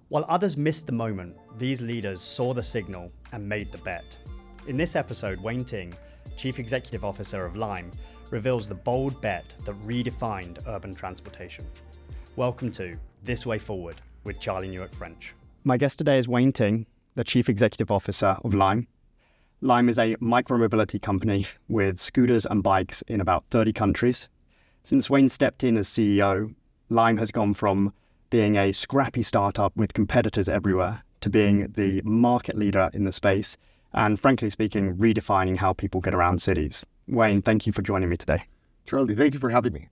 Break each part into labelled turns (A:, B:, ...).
A: While others missed the moment, these leaders saw the signal and made the bet. In this episode, Wayne Ting, Chief Executive Officer of Lime, reveals the bold bet that redefined urban transportation. Welcome to This Way Forward with Charlie Newark-French. My guest today is Wayne Ting, the Chief Executive Officer of Lime. Lime is a micromobility company with scooters and bikes in about 30 countries. Since Wayne stepped in as CEO, Lime has gone from being a scrappy startup with competitors everywhere to being the market leader in the space and, frankly speaking, redefining how people get around cities. Wayne, thank you for joining me today.
B: Charlie, thank you for having me.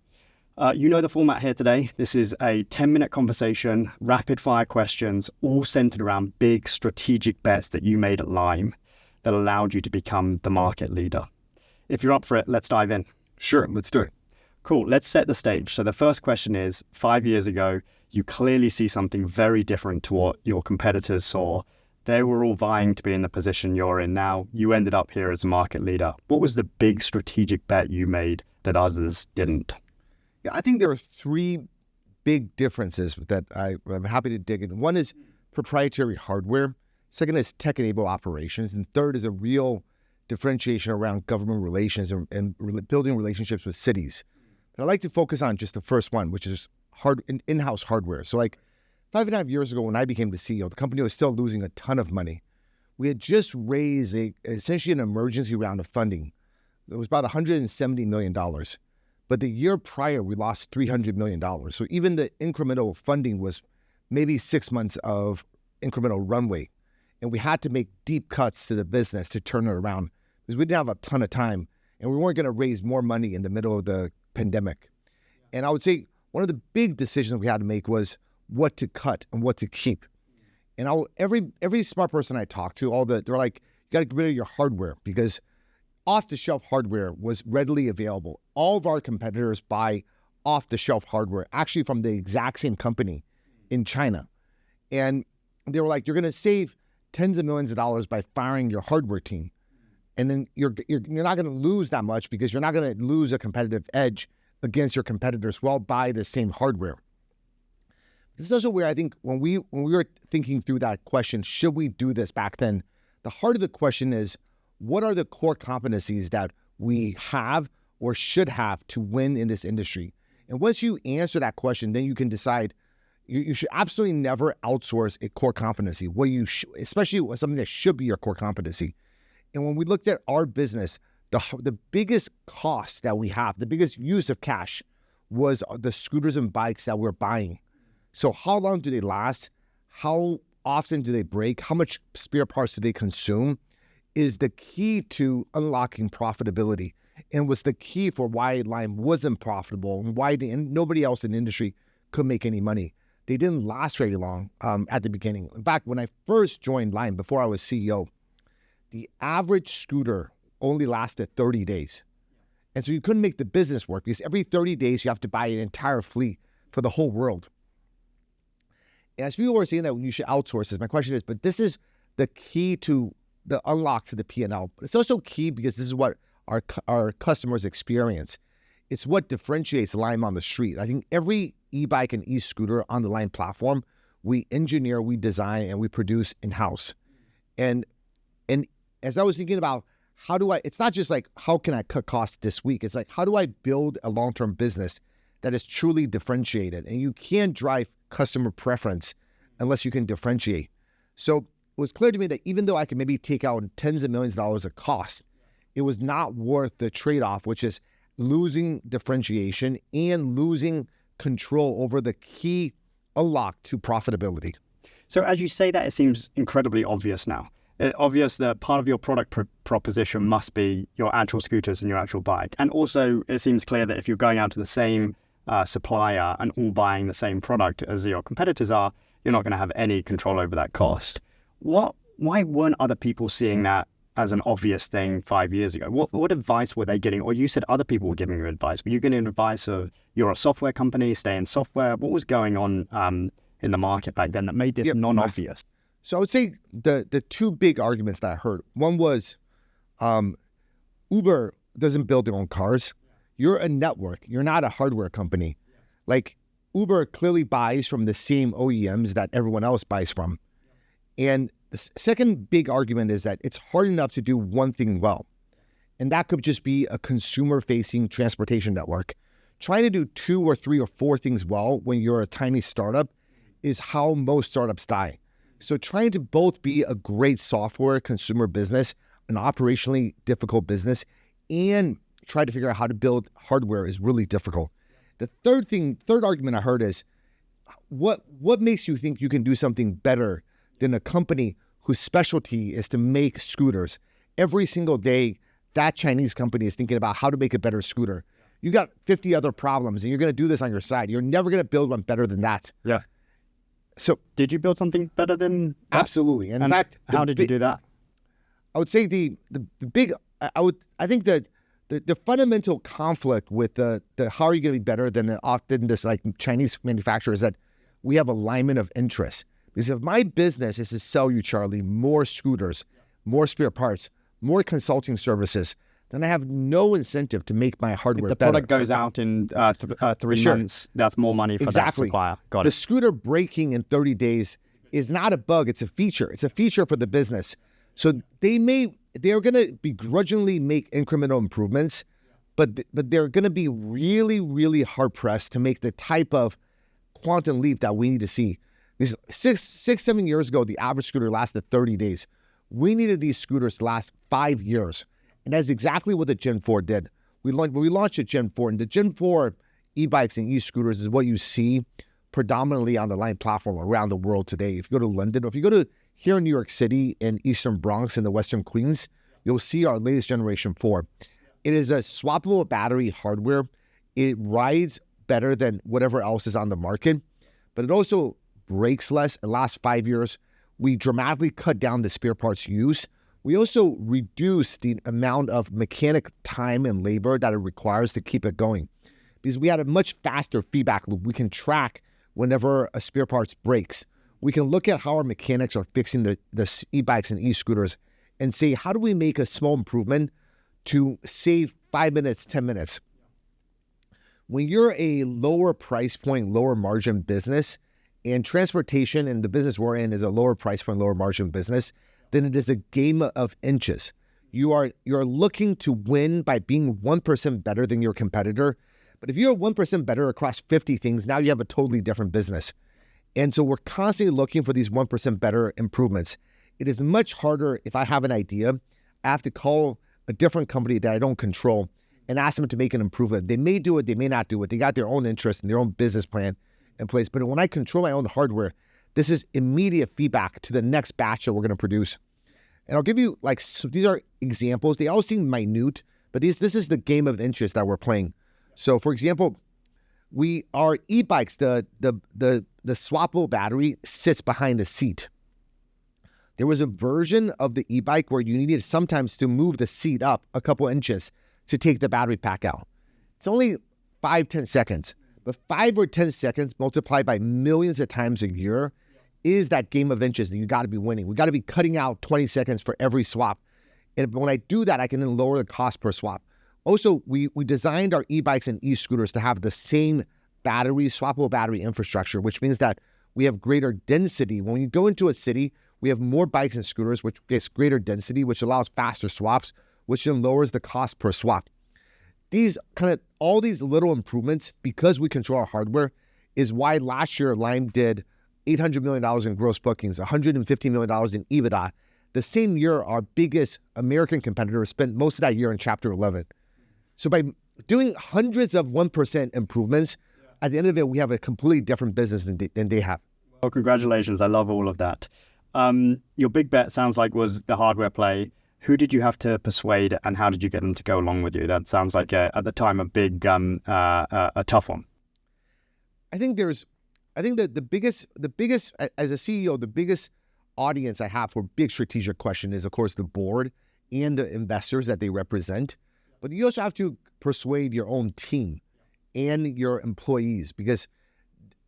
A: You know the format here today. This is a 10-minute conversation, rapid-fire questions, all centered around big strategic bets that you made at Lime that allowed you to become the market leader. If you're up for it, let's dive in.
B: Sure, let's do it.
A: Cool, let's set the stage. So the first question is, 5 years ago, you clearly see something very different to what your competitors saw. They were all vying to be in the position you're in now. You ended up here as a market leader. What was the big strategic bet you made that others didn't?
B: Yeah, I think there are three big differences that I'm happy to dig in. One is proprietary hardware. Second is tech-enabled operations. And third is a real differentiation around government relations and building relationships with cities. But I'd like to focus on just the first one, which is in-house hardware. So like 5.5 years ago when I became the CEO, the company was still losing a ton of money. We had just raised essentially an emergency round of funding. It was about $170 million. But the year prior, we lost $300 million. So even the incremental funding was maybe 6 months of incremental runway. And we had to make deep cuts to the business to turn it around because we didn't have a ton of time and we weren't going to raise more money in the middle of the pandemic. And I would say one of the big decisions we had to make was what to cut and what to keep. And every smart person I talked to, they're like, you got to get rid of your hardware because off-the-shelf hardware was readily available. All of our competitors buy off-the-shelf hardware, actually from the exact same company in China. And they were like, you're going to save tens of millions of dollars by firing your hardware team. And then you're not going to lose that much because you're not going to lose a competitive edge against your competitors who all buy the same hardware. This is also where I think when we were thinking through that question, should we do this back then? The heart of the question is, what are the core competencies that we have or should have to win in this industry? And once you answer that question, then you can decide you should absolutely never outsource a core competency, especially something that should be your core competency. And when we looked at our business, the biggest cost that we have, the biggest use of cash was the scooters and bikes that we're buying. So how long do they last? How often do they break? How much spare parts do they consume? Is the key to unlocking profitability and was the key for why Lime wasn't profitable and why nobody else in the industry could make any money. They didn't last very long at the beginning. In fact, when I first joined Lime, before I was CEO, the average scooter only lasted 30 days. And so you couldn't make the business work because every 30 days you have to buy an entire fleet for the whole world. And as people were saying that you should outsource this, my question is, but this is the key to the unlock to the P&L. But it's also key because this is what our customers experience. It's what differentiates Lime on the street. I think every e-bike and e-scooter on the Lime platform, we engineer, we design, and we produce in-house. And as I was thinking about it's not just like, how can I cut costs this week? It's like, how do I build a long-term business that is truly differentiated? And you can't drive customer preference unless you can differentiate. So it was clear to me that even though I could maybe take out tens of millions of dollars of cost, it was not worth the trade-off, which is losing differentiation and losing control over the key unlock to profitability.
A: So as you say that, it seems incredibly obvious now. Obvious that part of your product proposition must be your actual scooters and your actual bike. And also, it seems clear that if you're going out to the same supplier and all buying the same product as your competitors are, you're not going to have any control over that cost. Why weren't other people seeing that as an obvious thing 5 years ago? What advice were they getting? Or you said other people were giving you advice. Were you getting advice of, you're a software company, stay in software? What was going on in the market back then that made this non-obvious?
B: So I would say the two big arguments that I heard, one was Uber doesn't build their own cars. You're a network. You're not a hardware company. Like Uber clearly buys from the same OEMs that everyone else buys from. And the second big argument is that it's hard enough to do one thing well. And that could just be a consumer-facing transportation network. Trying to do 2 or 3 or 4 things well when you're a tiny startup is how most startups die. So trying to both be a great software consumer business, an operationally difficult business, and try to figure out how to build hardware is really difficult. The third argument I heard is, what makes you think you can do something better than a company whose specialty is to make scooters? Every single day, that Chinese company is thinking about how to make a better scooter. You got 50 other problems, and you're going to do this on your side. You're never going to build one better than that.
A: Yeah.
B: So,
A: did you build something better than that?
B: Absolutely. And in fact,
A: how did you do that?
B: I would say the fundamental conflict with the how are you going to be better than often this like Chinese manufacturer is that we have alignment of interest. Because if my business is to sell you, Charlie, more scooters, more spare parts, more consulting services, then I have no incentive to make my hardware
A: If the
B: better.
A: product goes out in 3
B: Sure.
A: months, that's more money for that supplier. Got
B: The
A: it.
B: scooter breaking in 30 days is not a bug, it's a feature. It's a feature for the business. So they're going to begrudgingly make incremental improvements, but they're going to be really, really hard pressed to make the type of quantum leap that we need to see. Because 7 years ago, the average scooter lasted 30 days. We needed these scooters to last 5 years. And that's exactly what the Gen 4 did. We launched the Gen 4, and the Gen 4 e-bikes and e-scooters is what you see predominantly on the Lime platform around the world today. If you go to London, or if you go to here in New York City and Eastern Bronx and the Western Queens, you'll see our latest Generation 4. It is a swappable battery hardware. It rides better than whatever else is on the market, but it also breaks less. It lasts 5 years. We dramatically cut down the spare parts use. We also reduced the amount of mechanic time and labor that it requires to keep it going, because we had a much faster feedback loop. We can track whenever a spare parts breaks. We can look at how our mechanics are fixing the e-bikes and e-scooters and say, how do we make a small improvement to save 5 minutes, 10 minutes? When you're a lower price point, lower margin business, and transportation and the business we're in is a lower price point, lower margin business, then it is a game of inches. You're looking to win by being 1% better than your competitor. But if you're 1% better across 50 things, now you have a totally different business. And so we're constantly looking for these 1% better improvements. It is much harder if I have an idea. I have to call a different company that I don't control and ask them to make an improvement. They may do it, they may not do it. They got their own interest and their own business plan in place. But when I control my own hardware, this is immediate feedback to the next batch that we're going to produce. And I'll give you so these are examples. They all seem minute, but this is the game of interest that we're playing. So for example, our e-bikes, the swappable battery sits behind the seat. There was a version of the e-bike where you needed sometimes to move the seat up a couple inches to take the battery pack out. It's only 5-10 seconds, but 5 or 10 seconds multiplied by millions of times a year is that game of inches that you got to be winning. We got to be cutting out 20 seconds for every swap. And when I do that, I can then lower the cost per swap. Also, we designed our e-bikes and e-scooters to have the same swappable battery infrastructure, which means that we have greater density. When you go into a city, we have more bikes and scooters, which gets greater density, which allows faster swaps, which then lowers the cost per swap. All these little improvements, because we control our hardware, is why last year Lime did $800 million in gross bookings, $150 million in EBITDA. The same year, our biggest American competitor spent most of that year in Chapter 11. So by doing hundreds of 1% improvements, at the end of it, we have a completely different business than they have.
A: Well, congratulations. I love all of that. Your big bet sounds like was the hardware play. Who did you have to persuade, and how did you get them to go along with you? That sounds like at the time a big, a tough one.
B: I think that the biggest, as a CEO, the biggest audience I have for big strategic question is, of course, the board and the investors that they represent. But you also have to persuade your own team and your employees, because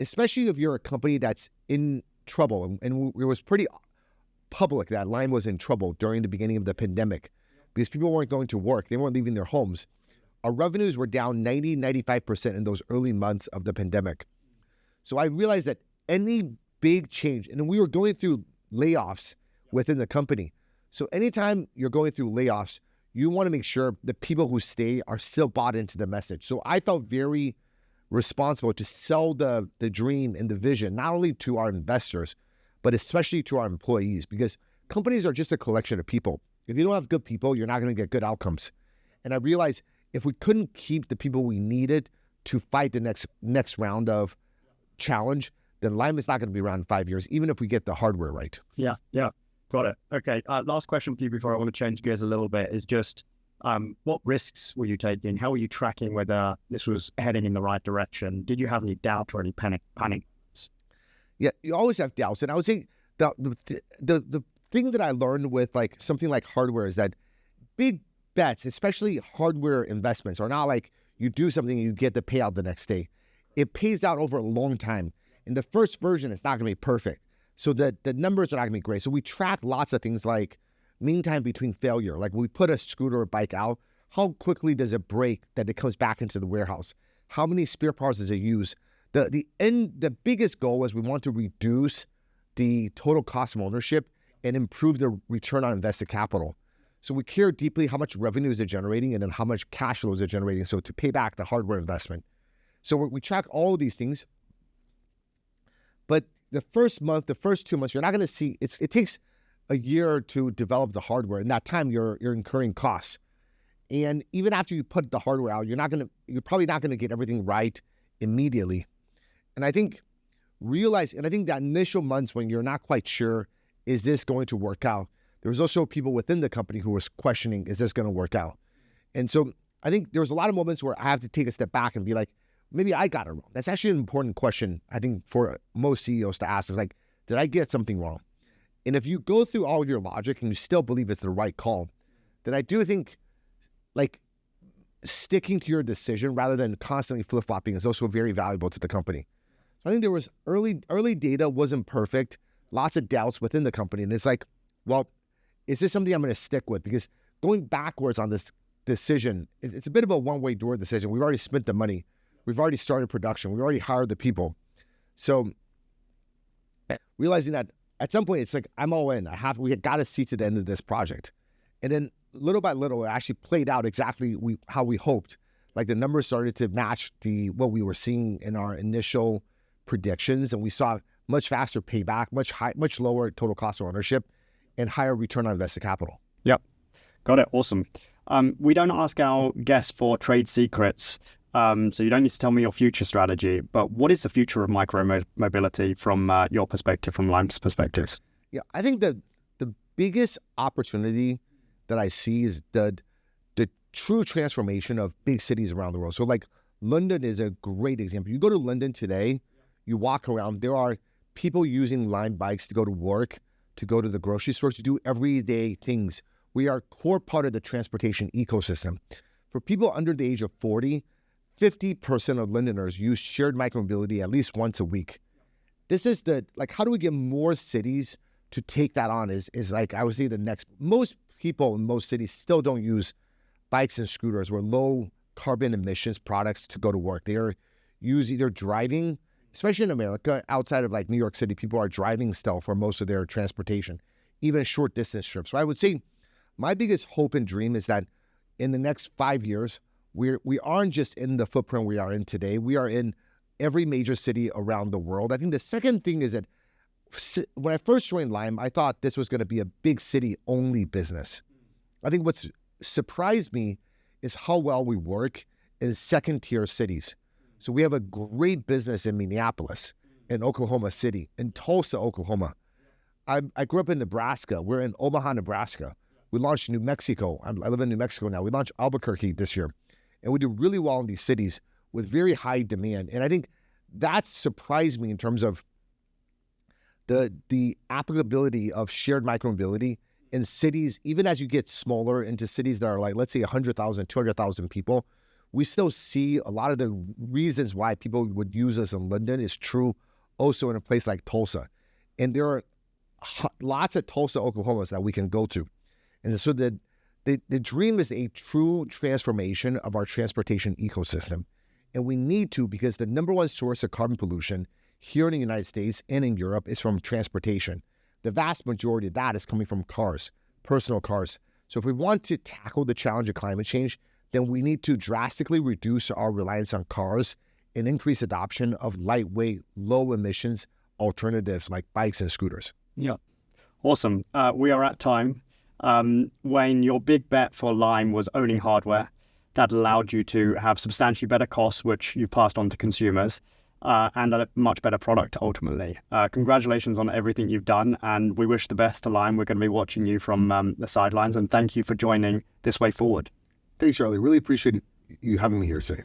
B: especially if you're a company that's in trouble, and it was pretty public that Lime was in trouble during the beginning of the pandemic because people weren't going to work. They weren't leaving their homes. Our revenues were down 90, 95% in those early months of the pandemic. So I realized that any big change, and we were going through layoffs within the company. So anytime you're going through layoffs, you want to make sure the people who stay are still bought into the message. So I felt very responsible to sell the dream and the vision, not only to our investors, but especially to our employees, because companies are just a collection of people. If you don't have good people, you're not going to get good outcomes. And I realized if we couldn't keep the people we needed to fight the next round of challenge, then Lime is not going to be around in 5 years, even if we get the hardware right.
A: Yeah. Got it. Okay. Last question for you before I want to change gears a little bit is just what risks were you taking? How were you tracking whether this was heading in the right direction? Did you have any doubt or any panic?
B: Yeah, you always have doubts. And I would say the thing that I learned with like something like hardware is that big bets, especially hardware investments, are not like you do something and you get the payout the next day. It pays out over a long time. In the first version, it's not going to be perfect. So the numbers are not going to be great. So we track lots of things like mean time between failure. Like when we put a scooter or bike out, how quickly does it break that it comes back into the warehouse? How many spare parts does it use? The biggest goal is we want to reduce the total cost of ownership and improve the return on invested capital. So we care deeply how much revenue is it generating and then how much cash flow is it generating. So to pay back the hardware investment. So we track all of these things. But the first month, the first 2 months, you're not going to see, it takes a year to develop the hardware. In that time, you're incurring costs. And even after you put the hardware out, you're probably not going to get everything right immediately. And I think that initial months when you're not quite sure, is this going to work out? There was also people within the company who was questioning, is this going to work out? And so I think there was a lot of moments where I have to take a step back and be like, maybe I got it wrong. That's actually an important question, I think, for most CEOs to ask is like, did I get something wrong? And if you go through all of your logic and you still believe it's the right call, then I do think like sticking to your decision rather than constantly flip-flopping is also very valuable to the company. So I think there was early data wasn't perfect, lots of doubts within the company. And it's like, well, is this something I'm going to stick with? Because going backwards on this decision, it's a bit of a one-way door decision. We've already spent the money. We've already started production. We've already hired the people. So realizing that at some point, it's like, I'm all in. We got to see to the end of this project. And then little by little, it actually played out exactly how we hoped. Like the numbers started to match what we were seeing in our initial predictions. And we saw much faster payback, much lower total cost of ownership, and higher return on invested capital.
A: Yep. Got it. Awesome. We don't ask our guests for trade secrets. So you don't need to tell me your future strategy, but what is the future of micro-mobility from your perspective, from Lime's perspective?
B: Yeah, I think the biggest opportunity that I see is the true transformation of big cities around the world. So like London is a great example. You go to London today, you walk around, there are people using Lime bikes to go to work, to go to the grocery store, to do everyday things. We are a core part of the transportation ecosystem. For people under the age of 40, 50% of Londoners use shared micromobility at least once a week. This is how do we get more cities to take that on is like, I would say most people in most cities still don't use bikes and scooters or low carbon emissions products to go to work. They are either driving, especially in America, outside of like New York City, people are driving still for most of their transportation, even short distance trips. So I would say my biggest hope and dream is that in the next 5 years, we aren't just in the footprint we are in today. We are in every major city around the world. I think the second thing is that when I first joined Lime, I thought this was going to be a big city only business. I think what's surprised me is how well we work in second tier cities. So we have a great business in Minneapolis, in Oklahoma City, in Tulsa, Oklahoma. I grew up in Nebraska. We're in Omaha, Nebraska. We launched New Mexico. I live in New Mexico now. We launched Albuquerque this year. And we do really well in these cities with very high demand. And I think that surprised me in terms of the applicability of shared micromobility in cities, even as you get smaller into cities that are like, let's say 100,000, 200,000 people, we still see a lot of the reasons why people would use us in London is true also in a place like Tulsa. And there are lots of Tulsa, Oklahomas that we can go to. And so the dream is a true transformation of our transportation ecosystem. And we need to, because the number one source of carbon pollution here in the United States and in Europe is from transportation. The vast majority of that is coming from cars, personal cars. So if we want to tackle the challenge of climate change, then we need to drastically reduce our reliance on cars and increase adoption of lightweight, low emissions alternatives like bikes and scooters.
A: Yeah. Awesome. We are at time. Wayne, your big bet for Lime was owning hardware that allowed you to have substantially better costs, which you passed on to consumers, and a much better product ultimately. Congratulations on everything you've done, and we wish the best to Lime. We're going to be watching you from the sidelines, and thank you for joining This Way Forward.
B: Thanks, Charlie. Really appreciate you having me here today.